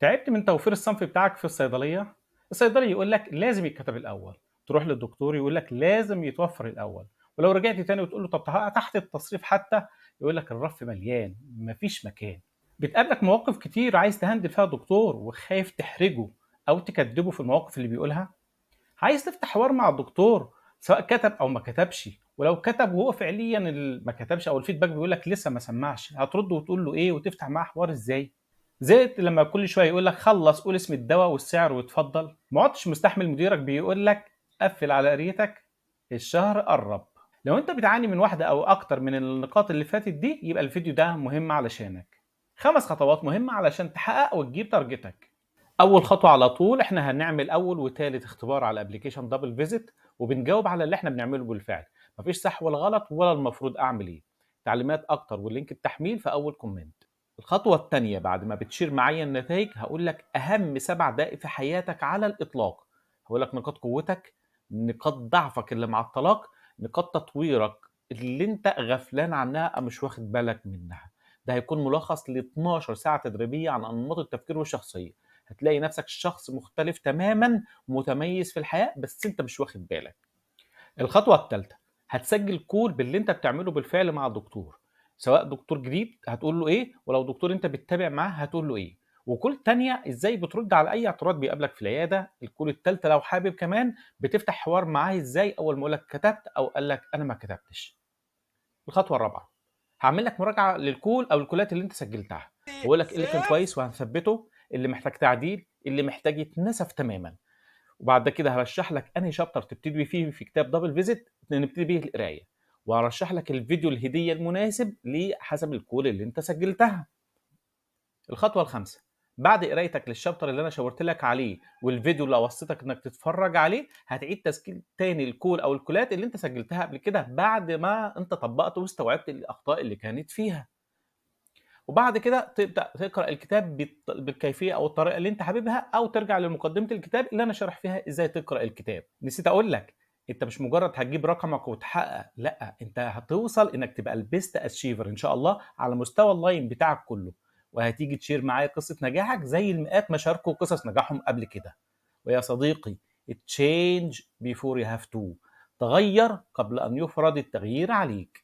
تعبت من توفير الصنف بتاعك في الصيدلية؟ الصيدلي يقول لك لازم يتكتب الأول، تروح للدكتور يقول لك لازم يتوفر الأول، ولو رجعت تاني وتقول له طب تحت التصريف حتى، يقول لك الرف مليان مفيش مكان. بتقابلك مواقف كتير عايز تهندل فيها دكتور وخايف تحرجه أو تكدبه في المواقف اللي بيقولها. عايز تفتح حوار مع الدكتور سواء كتب أو ما كتبش، ولو كتب وهو فعليا ما كتبش أو الفيدباك بيقول لك لسه ما سمعش، هترد وتقول له إيه وتفتح معاه حوار إزاي؟ زائد لما كل شويه يقول لك خلص قول اسم الدواء والسعر واتفضل، ما عدتش مستحمل مديرك بيقول لك قفل على قريتك الشهر قرب. لو انت بتعاني من واحده او اكتر من النقاط اللي فاتت دي يبقى الفيديو ده مهم علشانك. 5 خطوات مهمه علشان تحقق وتجيب تارجتك. اول خطوه على طول احنا هنعمل اول وتالت اختبار على ابلكيشن دبل فيزيت، وبنجاوب على اللي احنا بنعمله بالفعل، مفيش صح ولا غلط ولا المفروض اعمل ايه. تعليمات اكتر واللينك التحميل في اول كومنت. الخطوة التانية بعد ما بتشير معايا النتائج هقول لك أهم 7 دقائق في حياتك على الإطلاق. هقول لك نقاط قوتك، نقاط ضعفك اللي معطلاك، نقاط تطويرك اللي أنت غفلان عنها أو مش واخد بالك منها. ده هيكون ملخص ل 12 ساعة تدريبية عن أنماط التفكير والشخصية. هتلاقي نفسك شخص مختلف تماما، متميز في الحياة بس أنت مش واخد بالك. الخطوة التالتة هتسجل كول باللي انت بتعمله بالفعل مع الدكتور، سواء دكتور جديد هتقول له ايه، ولو دكتور انت بتتابع معاه هتقول له ايه. وكل تانية ازاي بترد على اي اعتراض بيقابلك في العيادة. الكول التالتة لو حابب كمان بتفتح حوار معاه ازاي اول ما يقولك كتبت او قالك انا ما كتبتش. الخطوة الرابعة هعمل لك مراجعة للكول او الكولات اللي انت سجلتها، واقول لك ايه اللي كان كويس وهنثبته، اللي محتاج تعديل، اللي محتاج يتنسف تماما. وبعد كده هرشح لك انهي شابتر تبتدي فيه في كتاب دبل فيزيت نبتدي بيه القرايه، وهرشح لك الفيديو الهديه المناسب حسب الكول اللي انت سجلتها. الخطوه الخامسه بعد قرايتك للشابتر اللي انا شاورت لك عليه والفيديو اللي وصيتك انك تتفرج عليه، هتعيد تسجيل تاني الكول او الكولات اللي انت سجلتها قبل كده بعد ما انت طبقت واستوعبت الاخطاء اللي كانت فيها. وبعد كده تبدا تقرا الكتاب بالكيفيه او الطريقه اللي انت حاببها، او ترجع لمقدمه الكتاب اللي انا شارح فيها ازاي تقرا الكتاب. نسيت اقول لك، انت مش مجرد هتجيب رقمك وتحقق، لا انت هتوصل انك تبقى البيست اتشيفر ان شاء الله على مستوى اللاين بتاعك كله، وهتيجي تشير معايا قصه نجاحك زي المئات ما شاركوا قصص نجاحهم قبل كده. ويا صديقي change before you have to، تغير قبل ان يفرض التغيير عليك.